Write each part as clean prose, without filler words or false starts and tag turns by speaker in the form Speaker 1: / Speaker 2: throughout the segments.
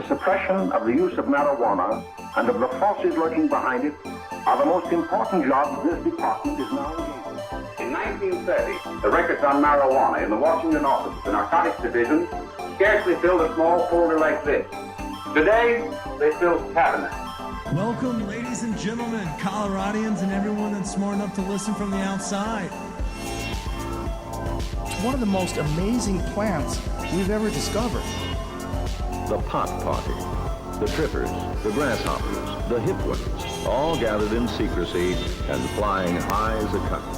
Speaker 1: the suppression of the use of marijuana and of the forces lurking behind it are the most important jobs this department is now engaged in. In 1930, the records on marijuana in the Washington office of the Narcotics Division scarcely filled a small folder like this. Today, they fill cabinets.
Speaker 2: Welcome, ladies and gentlemen, Coloradians, and everyone that's smart enough to listen from the outside.
Speaker 3: One of the most amazing plants we've ever discovered.
Speaker 4: The pot party, the trippers, the grasshoppers, the hip ones, all gathered in secrecy and flying high as a kite.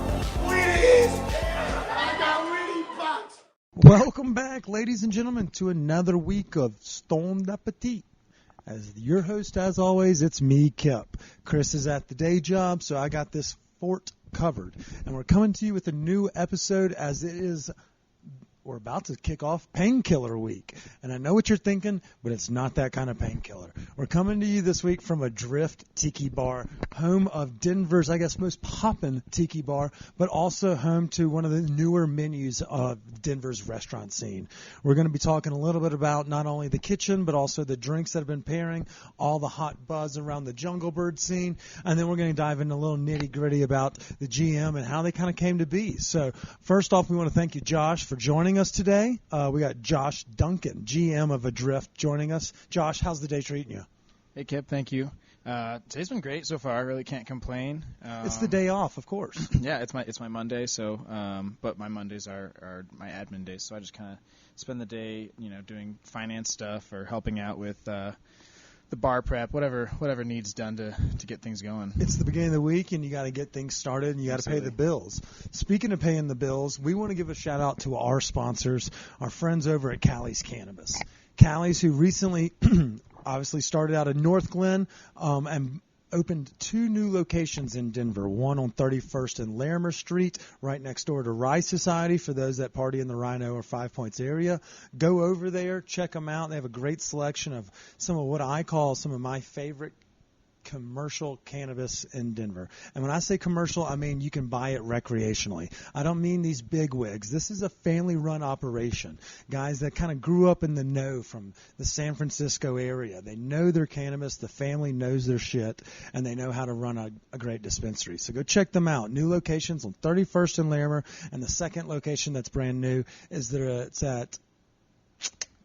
Speaker 2: Welcome back, ladies and gentlemen, to another week of Stoned Appetit. As your host, as always, it's me, Kip. Chris is at the day job, so I got this fort covered. And we're coming to you with a new episode as it is, we're about to kick off Painkiller Week. And I know what you're thinking, but it's not that kind of painkiller. We're coming to you this week from Adrift Tiki Bar, home of Denver's, I guess, most poppin' tiki bar, but also home to one of the newer menus of Denver's restaurant scene. We're going to be talking a little bit about not only the kitchen, but also the drinks that have been pairing, all the hot buzz around the Jungle Bird scene, and then we're going to dive into a little nitty-gritty about the GM and how they kind of came to be. So first off, we want to thank you, Josh, for joining us today. We got Josh Duncan, GM of Adrift, joining us. Josh, how's the day treating you?
Speaker 5: Hey, Kip, thank you. Today's been great so far. I really can't complain.
Speaker 2: It's the day off, of course.
Speaker 5: Yeah, it's my Monday, so but my Mondays are my admin days, so I just kind of spend the day, doing finance stuff or helping out with the bar prep, whatever needs done to get things going.
Speaker 2: It's the beginning of the week, and you got to get things started, and you got to pay the bills. Speaking of paying the bills, we want to give a shout out to our sponsors, our friends over at Calis Cannabis. Calis, who recently obviously started out in North Glen and opened 2 new locations in Denver, one on 31st and Larimer Street, right next door to Rye Society for those that party in the Rhino or Five Points area. Go over there, check them out. They have a great selection of some of what I call some of my favorite commercial cannabis in Denver. And when I say commercial, I mean you can buy it recreationally. I don't mean these big wigs. This is a family-run operation. Guys that kind of grew up in the know from the San Francisco area. They know their cannabis. The family knows their shit, and they know how to run a great dispensary. So go check them out. New locations on 31st and Larimer, and the second location that's brand new is it's at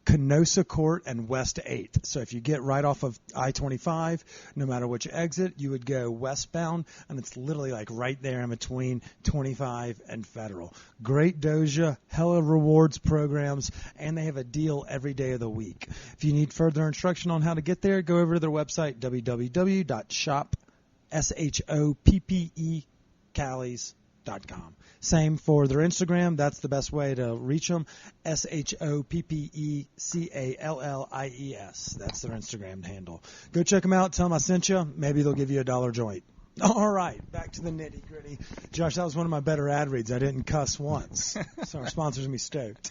Speaker 2: Kenosha Court and West 8th. So if you get right off of I-25, no matter which exit, you would go westbound, and it's literally like right there in between 25 and Federal. Great doja, hella rewards programs, and they have a deal every day of the week. If you need further instruction on how to get there, go over to their website, www.shopcalis.com. Same for their Instagram. That's the best way to reach them. SHOPPECALLIES. That's their Instagram handle. Go check them out. Tell them I sent you. Maybe they'll give you $1 joint. All right, back to the nitty-gritty. Josh, that was one of my better ad reads. I didn't cuss once, so our sponsors will be stoked.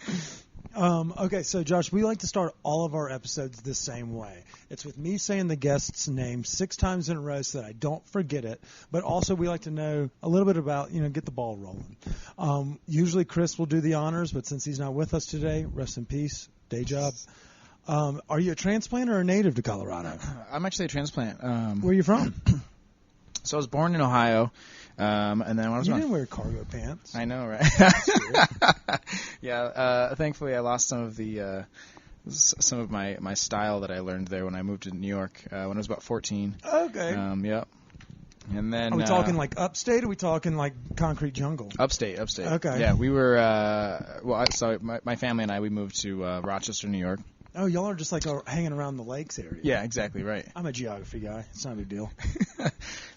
Speaker 2: Okay, so Josh, we like to start all of our episodes the same way. It's with me saying the guest's name 6 times in a row so that I don't forget it, but also we like to know a little bit about, get the ball rolling. Usually Chris will do the honors, but since he's not with us today, rest in peace, day job. Are you a transplant or a native to Colorado?
Speaker 5: I'm actually a transplant.
Speaker 2: Where are you from?
Speaker 5: So I was born in Ohio, and then when I was
Speaker 2: you didn't wear cargo pants.
Speaker 5: I know, right? Yeah. Thankfully, I lost some of my style that I learned there when I moved to New York when I was about 14.
Speaker 2: Okay.
Speaker 5: Yep. And then
Speaker 2: are we talking like upstate, or are we talking like concrete jungle?
Speaker 5: Upstate.
Speaker 2: Okay.
Speaker 5: Yeah, we were. My family and I, we moved to Rochester, New York.
Speaker 2: Oh, y'all are just like hanging around the lakes area.
Speaker 5: Yeah, exactly right.
Speaker 2: I'm a geography guy. It's not a big deal.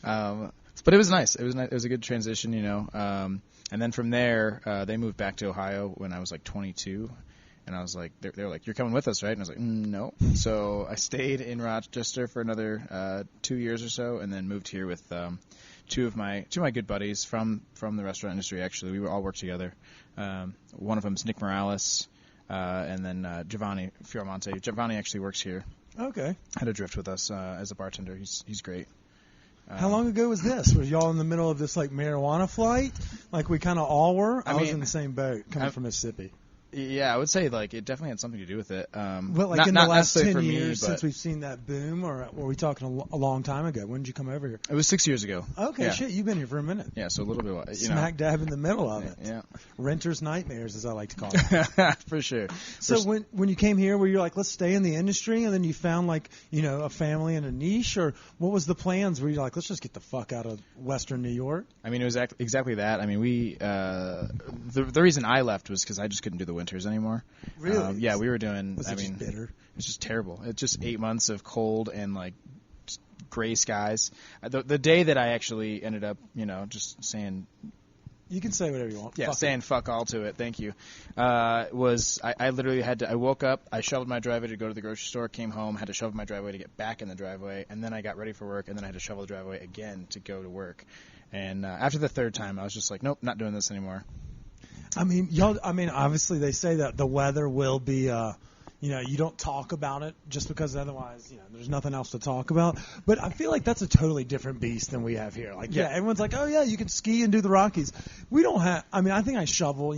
Speaker 5: But it was nice. It was a good transition, And then from there, they moved back to Ohio when I was like 22, and I was like, they were like, "You're coming with us, right?" And I was like, "No." So I stayed in Rochester for another 2 years or so, and then moved here with two of my good buddies from the restaurant industry. Actually, we all worked together. One of them's Nick Morales. And then Giovanni Fioramonte. Giovanni actually works here.
Speaker 2: Okay.
Speaker 5: At Adrift with us as a bartender. He's great.
Speaker 2: How long ago was this? Was y'all in the middle of this like marijuana flight, like we kind of all were? I was in the same boat coming from Mississippi.
Speaker 5: Yeah, I would say like it definitely had something to do with it.
Speaker 2: Well, like
Speaker 5: not,
Speaker 2: in the
Speaker 5: not
Speaker 2: last
Speaker 5: necessarily
Speaker 2: 10
Speaker 5: for
Speaker 2: years
Speaker 5: me,
Speaker 2: since we've seen that boom, or were we talking a long time ago? When did you come over here?
Speaker 5: It was 6 years ago.
Speaker 2: Okay,
Speaker 5: yeah.
Speaker 2: shit, you've been here for a minute.
Speaker 5: Yeah, so a little bit.
Speaker 2: Smack dab in the middle of it.
Speaker 5: Yeah.
Speaker 2: Renter's nightmares, as I like to call it.
Speaker 5: For sure.
Speaker 2: So when you came here, were you like, let's stay in the industry, and then you found like, a family and a niche, or what was the plans? Were you like, let's just get the fuck out of Western New York?
Speaker 5: I mean, it was exactly that. I mean, the reason I left was because I just couldn't do the winters anymore.
Speaker 2: Really?
Speaker 5: Yeah, we were doing.
Speaker 2: Was it just bitter?
Speaker 5: It's just terrible. It's just 8 months of cold and like just gray skies. The day that I actually ended up, just saying.
Speaker 2: You can say whatever you want.
Speaker 5: Yeah, saying fuck all to it. Thank you. I literally had to. I woke up. I shoveled my driveway to go to the grocery store. Came home. Had to shovel my driveway to get back in the driveway, and then I got ready for work. And then I had to shovel the driveway again to go to work. And after the third time, I was just like, nope, not doing this anymore.
Speaker 2: I mean, obviously they say that the weather will be, you don't talk about it just because otherwise, there's nothing else to talk about. But I feel like that's a totally different beast than we have here. Like, yeah everyone's like, oh yeah, you can ski and do the Rockies. We don't have, I think I shovel,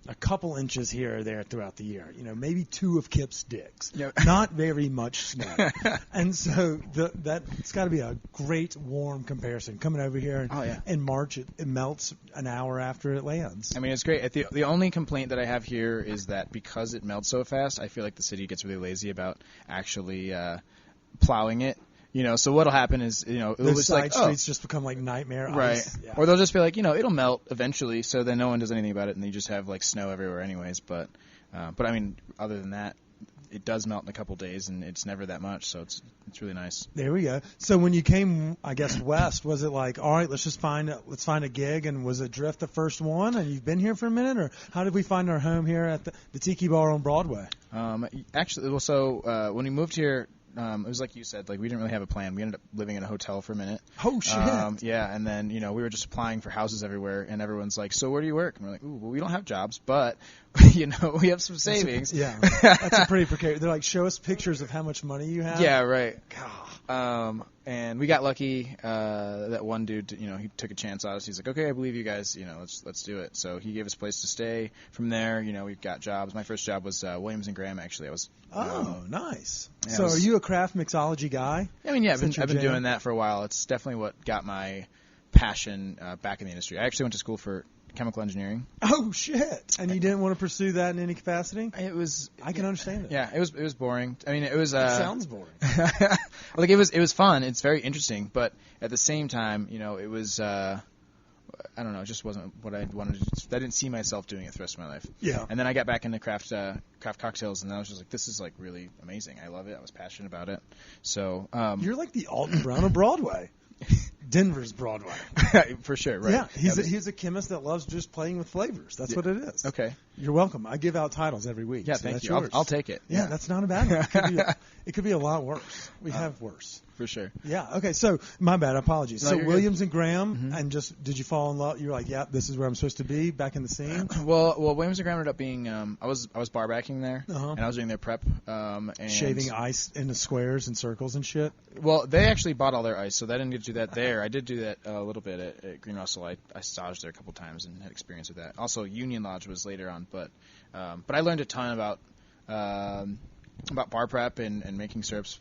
Speaker 2: a couple inches here or there throughout the year, maybe 2 of Kip's dicks. Yep. Not very much snow. And so it's got to be a great warm comparison coming over here. In March, it melts an hour after it lands.
Speaker 5: I mean, it's great. The only complaint that I have here is that because it melts so fast, I feel like the city gets really lazy about actually plowing it. So what'll happen is, it'll
Speaker 2: those
Speaker 5: just
Speaker 2: side streets just become like nightmare
Speaker 5: right?
Speaker 2: ice. Yeah.
Speaker 5: Or they'll just be like, it'll melt eventually, so then no one does anything about it, and you just have like snow everywhere, anyways. But I mean, other than that, it does melt in a couple days, and it's never that much, so it's really nice.
Speaker 2: There we go. So when you came, I guess west, was it like, all right, let's find a gig, and was Adrift the first one, and you've been here for a minute, or how did we find our home here at the Tiki Bar on Broadway?
Speaker 5: Actually, well, so when we moved here. It was like you said, like we didn't really have a plan. We ended up living in a hotel for a minute.
Speaker 2: Oh shit!
Speaker 5: Yeah, and then we were just applying for houses everywhere, and everyone's like, "So where do you work?" And we're like, "Ooh, well, we don't have jobs, but we have some savings."
Speaker 2: That's a pretty precarious. They're like, "Show us pictures of how much money you have."
Speaker 5: Yeah, right.
Speaker 2: God.
Speaker 5: And we got lucky. That one dude, he took a chance on us. He's like, "Okay, I believe you guys. Let's do it." So he gave us a place to stay. From there, we got jobs. My first job was Williams and Graham. Actually, I was.
Speaker 2: Nice.
Speaker 5: Yeah,
Speaker 2: so, are you a craft mixology guy?
Speaker 5: I mean, yeah, I've been doing that for a while. It's definitely what got my passion back in the industry. I actually went to school for chemical engineering.
Speaker 2: Oh shit! And you didn't want to pursue that in any capacity?
Speaker 5: It was.
Speaker 2: I can understand it.
Speaker 5: Yeah, it was boring. I mean, it was.
Speaker 2: It sounds boring.
Speaker 5: Like it was fun. It's very interesting, but at the same time, it was. I don't know. It just wasn't what I wanted to do. I didn't see myself doing it the rest of my life.
Speaker 2: Yeah.
Speaker 5: And then I got back into craft cocktails, and then I was just like, this is like really amazing. I love it. I was passionate about it. So.
Speaker 2: You're like the Alton Brown of Broadway. Denver's Broadway.
Speaker 5: For sure, right.
Speaker 2: Yeah, he's a chemist that loves just playing with flavors. That's what it is.
Speaker 5: Okay.
Speaker 2: You're welcome. I give out titles every week.
Speaker 5: Yeah,
Speaker 2: so
Speaker 5: thank you. I'll take it.
Speaker 2: Yeah, that's not a bad one. It could be a lot worse. We have worse.
Speaker 5: For sure.
Speaker 2: Yeah. Okay. So my bad. Apologies.
Speaker 5: No,
Speaker 2: so
Speaker 5: good.
Speaker 2: Williams and Graham, and just did you fall in love? You're like, yeah, this is where I'm supposed to be back in the scene.
Speaker 5: Well, Williams and Graham ended up being. I was bar backing there, and I was doing their prep. And
Speaker 2: shaving ice into squares and circles and shit.
Speaker 5: Well, they actually bought all their ice, so I didn't get to do that there. I did do that a little bit at Green Russell. I staged there a couple times and had experience with that. Also, Union Lodge was later on, but I learned a ton about bar prep and making syrups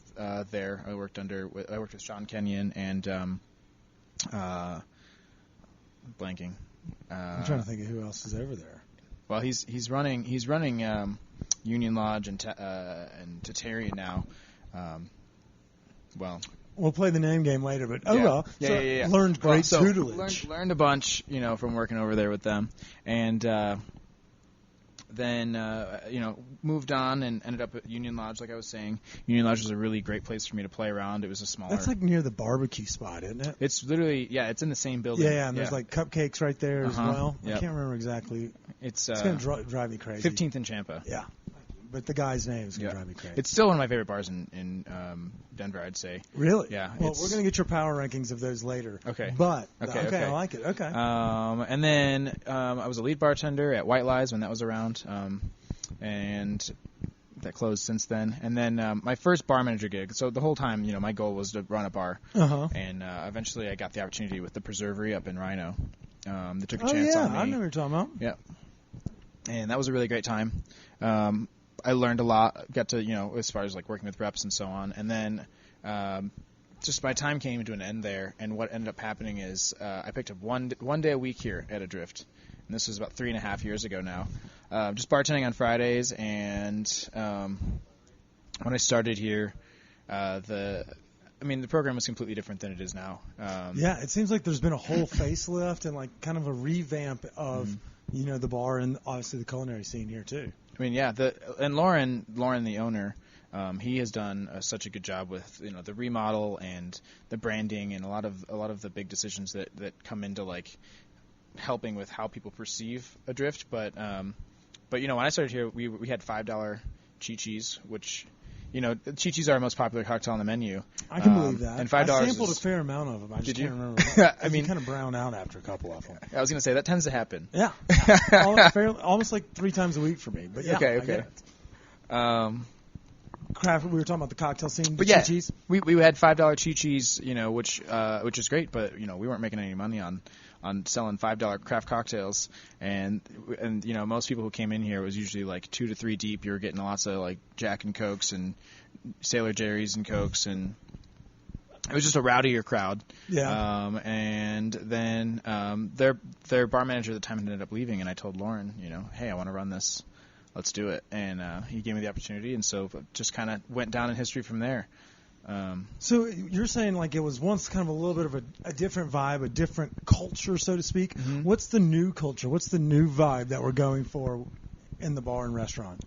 Speaker 5: there. I worked with Sean Kenyon and blanking.
Speaker 2: I'm trying to think of who else is over there.
Speaker 5: Well, he's running Union Lodge and Tatarian now.
Speaker 2: We'll play the name game later, but
Speaker 5: yeah.
Speaker 2: Learned great tutelage.
Speaker 5: Learned a bunch, from working over there with them, and then moved on and ended up at Union Lodge. Like I was saying, Union Lodge was a really great place for me to play around. It was a smaller.
Speaker 2: That's like near the barbecue spot, isn't it?
Speaker 5: It's literally it's in the same building.
Speaker 2: Yeah, and there's like cupcakes right there as well.
Speaker 5: Yep.
Speaker 2: I can't remember exactly.
Speaker 5: It's
Speaker 2: gonna drive me crazy.
Speaker 5: 15th and Champa.
Speaker 2: Yeah. But the guy's name is going to drive me crazy.
Speaker 5: It's still one of my favorite bars in Denver, I'd say.
Speaker 2: Really?
Speaker 5: Yeah.
Speaker 2: Well, we're going to get your power rankings of those later.
Speaker 5: Okay.
Speaker 2: But,
Speaker 5: okay.
Speaker 2: I like it. Okay.
Speaker 5: And then I was a lead bartender at White Lies when that was around, and that closed since then. And then my first bar manager gig, so the whole time, my goal was to run a bar. And eventually I got the opportunity with the Preservery up in Rhino. They took a chance on me.
Speaker 2: I know what you're talking about.
Speaker 5: Yeah. and that was a really great time. I learned a lot, got to, as far as like working with reps and so on. And then just my time came to an end there. And what ended up happening is I picked up one day a week here at Adrift. And this was about 3.5 years ago now. Just bartending on Fridays. And when I started here, the program was completely different than it is now.
Speaker 2: Yeah, it seems like there's been a whole facelift and like kind of a revamp of, the bar and obviously the culinary scene here too.
Speaker 5: I mean, yeah, and Lauren, the owner, he has done such a good job with the remodel and the branding and a lot of the big decisions that come into like helping with how people perceive Adrift. But when I started here, we had $5 chi-chis, which chi-chis are our most popular cocktail on the menu.
Speaker 2: I can believe that.
Speaker 5: And $5
Speaker 2: I sampled a fair amount of them. I just can't remember. You kind of brown out after a couple of them.
Speaker 5: I was going to say that tends to happen.
Speaker 2: Yeah, almost like 3 times a week for me. But yeah,
Speaker 5: okay.
Speaker 2: Craft. We were talking about the cocktail scene.
Speaker 5: But yeah, we had $5 chi-chis, which is great. But we weren't making any money on selling $5 craft cocktails, and most people who came in here was usually like 2 to 3 deep. You were getting lots of like Jack and Cokes and Sailor Jerry's and Cokes, and it was just a rowdier crowd.
Speaker 2: Yeah.
Speaker 5: And then their bar manager at the time ended up leaving, and I told Lauren, hey, I want to run this. Let's do it. And he gave me the opportunity, and so just kind of went down in history from there.
Speaker 2: So you're saying like it was once kind of a little bit of a different vibe, a different culture, so to speak. Mm-hmm. What's the new culture? What's the new vibe that we're going for in the bar and restaurant?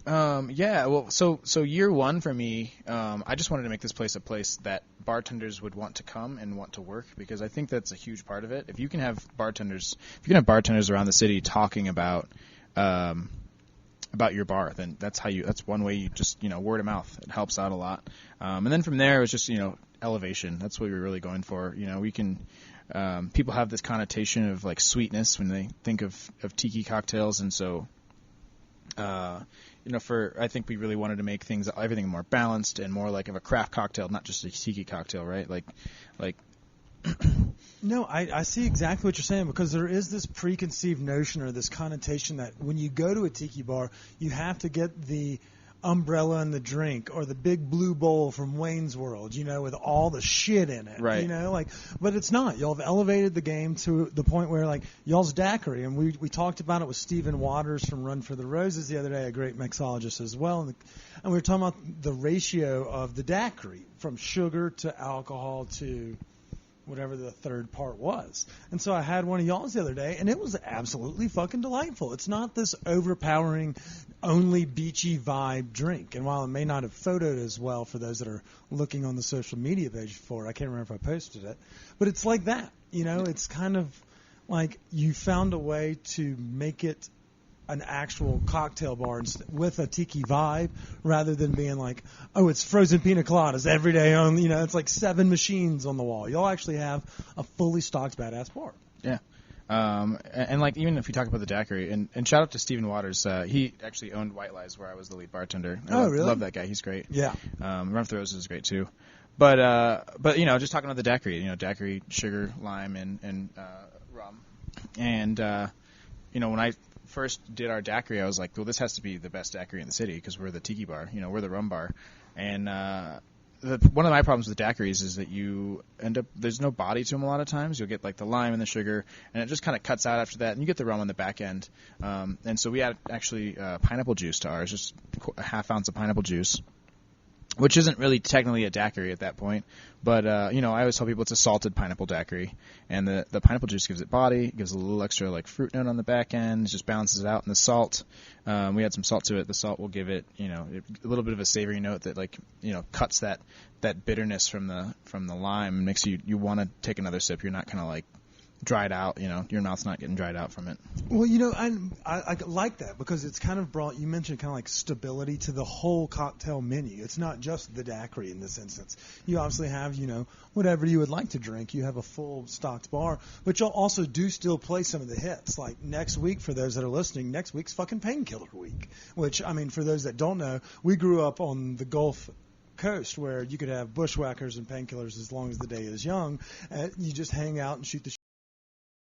Speaker 5: So year one for me, I just wanted to make this place a place that bartenders would want to come and want to work, because I think that's a huge part of it. If you can have bartenders around the city talking about your bar, then that's one way you just, word of mouth. It helps out a lot. And then from there, it was just, elevation. That's what we were really going for. We can, people have this connotation of like sweetness when they think of tiki cocktails. And so, I think we really wanted to make everything more balanced and more like of a craft cocktail, not just a tiki cocktail, right? Like,
Speaker 2: No, I see exactly what you're saying, because there is this preconceived notion or this connotation that when you go to a tiki bar, you have to get the umbrella and the drink or the big blue bowl from Wayne's World, with all the shit in it.
Speaker 5: Right.
Speaker 2: But it's not. Y'all have elevated the game to the point where like y'all's Daiquiri, and we talked about it with Stephen Waters from Run for the Roses the other day, a great mixologist as well, and we were talking about the ratio of the Daiquiri from sugar to alcohol to whatever the third part was. And so I had one of y'all's the other day, and it was absolutely fucking delightful. It's not this overpowering, only beachy vibe drink. And while it may not have photoed as well for those that are looking on the social media page for it, I can't remember if I posted it, but it's like that. It's kind of like you found a way to make it an actual cocktail bar with a tiki vibe, rather than being like, oh, it's frozen pina coladas every day on, it's like 7 machines on the wall. Y'all actually have a fully stocked badass bar.
Speaker 5: Yeah. And like, even if you talk about the Daiquiri, and shout out to Stephen Waters, he actually owned White Lies where I was the lead bartender.
Speaker 2: Really?
Speaker 5: Love that guy. He's great.
Speaker 2: Yeah.
Speaker 5: Run for the Roses is great too. But just talking about the Daiquiri, Daiquiri, sugar, lime, and rum. And, when I first did our Daiquiri, I was like, well, this has to be the best Daiquiri in the city, because we're the tiki bar, we're the rum bar. And one of my problems with daiquiris is that you end up, there's no body to them a lot of times. You'll get like the lime and the sugar, and it just kind of cuts out after that, and you get the rum on the back end. And so we add actually pineapple juice to ours, just a half ounce of pineapple juice, which isn't really technically a daiquiri at that point. But, I always tell people it's a salted pineapple daiquiri. And the pineapple juice gives it body, gives a little extra like fruit note on the back end, just balances it out. And the salt, we add some salt to it. The salt will give it, a little bit of a savory note that like, cuts that bitterness from the lime and makes you want to take another sip. You're not kind of like dried out, your mouth's not getting dried out from it.
Speaker 2: Well, I like that, because it's kind of brought, you mentioned kind of like stability to the whole cocktail menu. It's not just the Daiquiri in this instance. You obviously have, whatever you would like to drink. You have a full stocked bar, but you'll also do still play some of the hits. Like next week, for those that are listening, next week's fucking Painkiller week, which, for those that don't know, we grew up on the Gulf Coast where you could have bushwhackers and painkillers as long as the day is young. You just hang out and shoot the